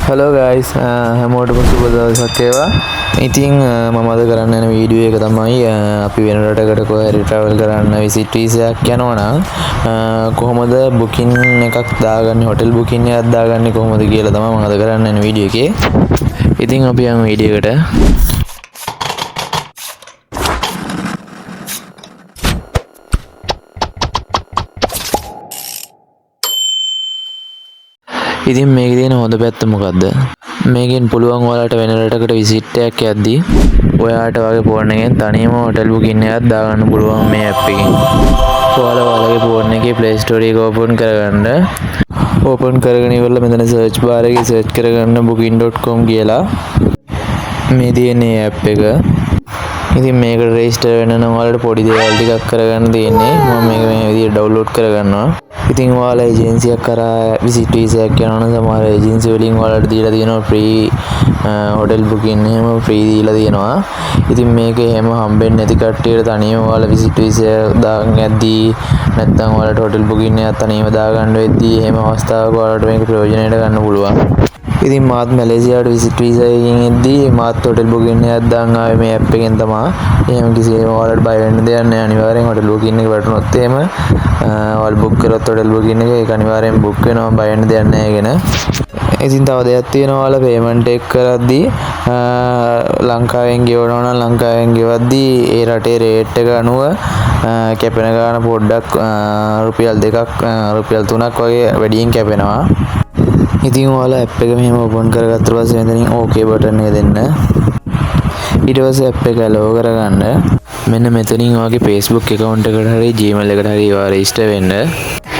Hello guys හැමෝටම සුබ දවසක් වේවා. ඉතින් මම අද කරන්න යන වීඩියෝ එක තමයි අපි වෙන රටකට කොහේ හරි ට්‍රැවල් කරන්න විසිට් වීසා එකක් යනවා නම් කොහොමද බුකින් එකක් දාගන්නේ, හොටෙල් බුකින් එකක් දාගන්නේ කොහොමද කියලා තමයි මම අද කරන්න යන වීඩියෝ එකේ. ඉතින් අපි යමු වීඩියෝ එකට. ඉතින් මේකේ තියෙන හොඳ පැත්ත මොකද්ද? මේකෙන් පුළුවන් ඔයාලට වෙන රටකට විසිට් එකක් යද්දී ඔයාලට වගේ ෆෝන් එකෙන් තනියම හොටෙල් බුකින් එකක් දාගන්න පුළුවන් මේ ඇප් එකෙන්. ඔයාලගේ ෆෝන් එකේ Play Store එක ඕපන් කරගන්න. ඕපන් කරගෙන ඉවරලා මෙතන සර්ච් බාර් එකේ සර්ච් කරගන්න booking.com කියලා. මේ තියෙන ඇප් එක. ඉතින් මේකට රෙජිස්ටර් වෙන්න නම් ඔයාලට පොඩි දේවල් ටිකක් කරගන්න තියෙන්නේ. මම මේක මේ විදිහට ඩවුන්ලෝඩ් කරගන්නවා. ඉතින් ඔයාලා ඒජන්සියක් කරා විසිට් වීසා එකක් යනවා නම් සමහර ඒජන්සි වලින් ඔයාලට දීලා තියෙනවා ෆ්‍රී හොටෙල් බුකින් එහෙම ෆ්‍රී දීලා තියෙනවා. ඉතින් මේක එහෙම හම්බෙන්නේ නැති කට්ටියට තනියම ඔයාලා විසිට් වීසා දාගෙන යද්දී නැත්නම් ඔයාලට හොටෙල් බුකින් එකක් තනියම දාගන්න වෙද්දී එහෙම අවස්ථාවක ඔයාලට මේක ප්‍රයෝජනයට ගන්න පුළුවන්. ඉතින් මාත් මැලේසියාවට විසිට් වීසා එකකින් එද්දී මාත් හොටෙල් බුකින් එකක් දාන් ආවේ මේ ඇප් එකෙන් තමයි. එහෙම කිසිම ඔයාලට බය වෙන්න දෙයක් නැහැ. අනිවාර්යෙන් හොටෙල් බුකින් එක වැටුනොත් එහෙම ඔයාලා බුක් කරොත් හොටෙල් බුකින් එක ඒක අනිවාර්යෙන් බුක් වෙනවා. බය වෙන්න දෙයක් නැහැ ගැන. ඉතින් තව දෙයක් තියෙනවා ඔයාලා පේමන්ට් එක කරද්දී ලංකාවෙන් ගෙවනවා නම් ලංකාවෙන් ගෙවද්දී ඒ රටේ රේට් එක අනුව කැපෙන ගාන පොඩ්ඩක් රුපියල් 2ක් රුපියල් 3ක් වගේ වැඩියෙන් කැපෙනවා. ඉතින් ඔයාලා ඇප් එක මෙහෙම ඕපන් කරගත්ත පස්සේ මෙතනින් ඕකේ බටන් එක දෙන්න. ඊට පස්සේ ඇප් එක ලෝග් කරගන්න. මෙන්න මෙතනින් ඔයාගේ Facebook account එකට හරි Gmail එකට හරි ඔයා රෙජිස්ටර් වෙන්න.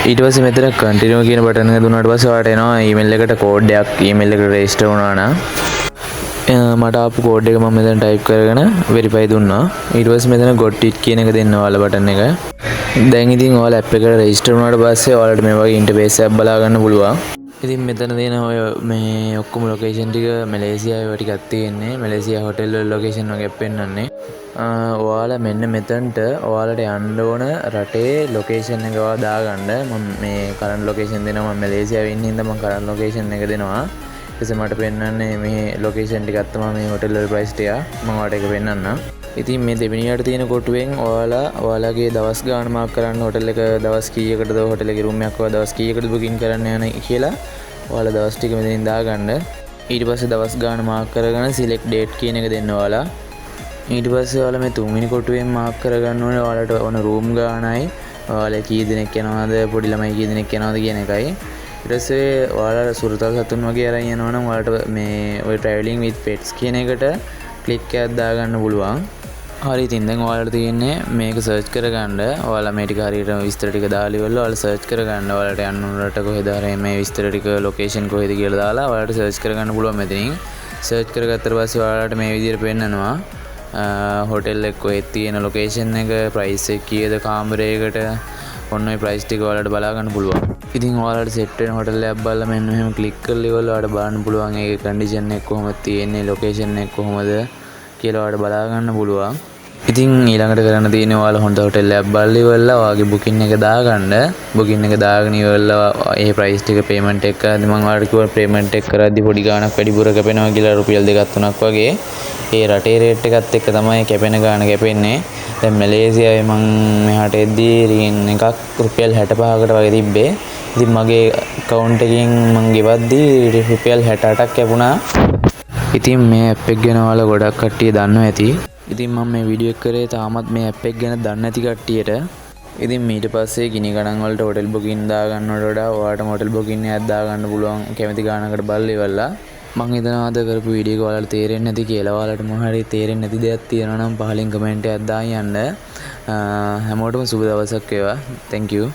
ඊට පස්සේ මෙතන continue කියන බටන් එක දුන්නාට පස්සේ ඔයාලට එනවා email එකට කෝඩ් එකක්. email එකට රෙජිස්ටර් වුණා නම් මට ආපු කෝඩ් එක මම මෙතන ටයිප් කරගෙන verify දුන්නා. ඊට පස්සේ මෙතන got it කියන එක දෙන්න ඔයාලා බටන් එක. දැන් ඉතින් ඔයාලා ඇප් එකට රෙජිස්ටර් වුණාට පස්සේ ඔයාලට මේ වගේ ඉන්ටර්ෆේස් එකක් බලා ගන්න පුළුවන්. ඉතින් මෙතන තියෙන ඔය මේ ඔක්කොම ලොකේෂන් ටික මැලේසියාවේ ඒවා ටිකක් තියෙන්නේ. මැලේසියා හොටෙල් වල ලොකේෂන් වගේ පෙන්වන්නේ. ඔයාලා මෙන්න මෙතනට ඔයාලට යන්න ඕන රටේ ලොකේෂන් එක ඔයාලා දාගන්න. මම මේ කරන්ට් ලොකේෂන් දෙනවා. මම මැලේසියාවේ ඉන්න හින්දා මම කරන්ට් ලොකේෂන් එක දෙනවා. ඊටසේ මට පෙන්වන්නේ මේ ලොකේෂන් ටිකක් තමයි මේ හොටෙල් වල ප්‍රයිස් ටික. මම ඔයාලට ඒක පෙන්වන්නම්. ඉතින් මේ දෙවෙනියට තියෙන කොටුවෙන් ඔයාලගේ දවස් ගාන මාක් කරන්න හොටෙල් එක දවස් කීයකටද හොටෙල් එකේ රූම් එකක් ඔයා දවස් කීයකටද බුකින් කරන්න යන කියලා ඔයාලා දවස් ටික මෙතනින් දාගන්න. ඊට පස්සේ දවස් ගාන මාක් කරගෙන select date කියන එක දෙන්න ඔයාලා. ඊට පස්සේ ඔයාලා මේ තුන්වෙනි කොටුවෙන් මාක් කරගන්න ඕනේ ඔයාලට ඕන රූම් ගානයි ඔයාලා කී දෙනෙක් යනවද පොඩි ළමයි කී දෙනෙක් යනවද කියන එකයි. ඊට පස්සේ ඔයාලා සුරතල් සතුන් වගේ අරන් යනවා නම් ඔයාලට මේ ඔය traveling with pets කියන එකට ක්ලික් එකක් දාගන්න පුළුවන්. හරි ඉතින් දැන් ඔයාලට තියෙන්නේ මේක සර්ච් කරගන්න. ඔයාලා මේ ටික හරියට විස්තර ටික දාලා ඉවරලා ඔයාලා සර්ච් කරගන්න. ඔයාලට යන්න ඕන රට කොහෙද හරි මේ විස්තර ටික ලොකේෂන් කොහෙද කියලා දාලා ඔයාලට සර්ච් කරගන්න පුළුවන් මෙතනින්. සර්ච් කරගත්තට පස්සේ ඔයාලට මේ විදිහට පෙන්නනවා හොටෙල් එක කොහෙද තියෙන ලොකේෂන් එක, ප්‍රයිස් එක කීයද කාමරයකට, ඔන්න ඔය ප්‍රයිස් ටික ඔයාලට බලා ගන්න පුළුවන්. ඉතින් ඔයාලට සෙට් වෙන හොටෙල් එකක් බලලා මෙන්න මෙහෙම ක්ලික් කරලා ඉවරලා ඔයාලට බලන්න පුළුවන් ඒකේ කන්ඩිෂන් එක කොහොමද තියෙන්නේ, ලොකේෂන් එක කොහොමද කියලා ඔයාලට බලා ගන්න පුළුවන්. ඉතින් ඊළඟට කරන්න තියෙන්නේ ඔයාලා හොඳ හොටෙල් එකක් බලලා ඉවරලා ඔයාගේ බුකින් එක දාගන්න. බුකින් එක දාගෙන ඉවරලා ඒ ප්‍රයිස් ටික පේමන්ට් එක කරද්දි මම ඔයාලට කිව්වා පේමන්ට් එක කරද්දි පොඩි ගාණක් වැඩිපුර කැපෙනවා කියලා රුපියල් 2ක් 3ක් වගේ. ඒ රටේ රේට් එකත් එක්ක තමයි කැපෙන ගාණ කැපෙන්නේ. දැන් මැලේසියාවේ මං මෙහාට එද්දී රින් එකක් රුපියල් 65කට වගේ තිබ්බේ. ඉතින් මගේ account එකෙන් මං ගෙවද්දී රුපියල් 68ක් කැපුණා. ඉතින් මේ ඇප් එක ගැන ඔයාලා ගොඩක් කට්ටිය දන්නවා ඇති. ඉතින් මම මේ වීඩියෝ එක කරේ තාමත් මේ ඇප් එක ගැන දන්නේ නැති කට්ටියට. ඉතින් ඊට පස්සේ ගිනි ගණන් වලට හොටෙල් බුකින් දාගන්නවට වඩා ඔයාලට හොටෙල් බුකින් එකක් දාගන්න පුළුවන් කැමති ගානකට බලලා ඉවරලා. මම හිතනවා අද කරපු වීඩියෝ එක ඔයාලට තේරෙන්නේ නැති කියලා. ඔයාලට මොන හරි තේරෙන්නේ නැති දෙයක් තියෙනවා නම් පහලින් කමෙන්ට් එකක් දාන්න යන්න. හැමෝටම සුබ දවසක් වේවා. Thank you.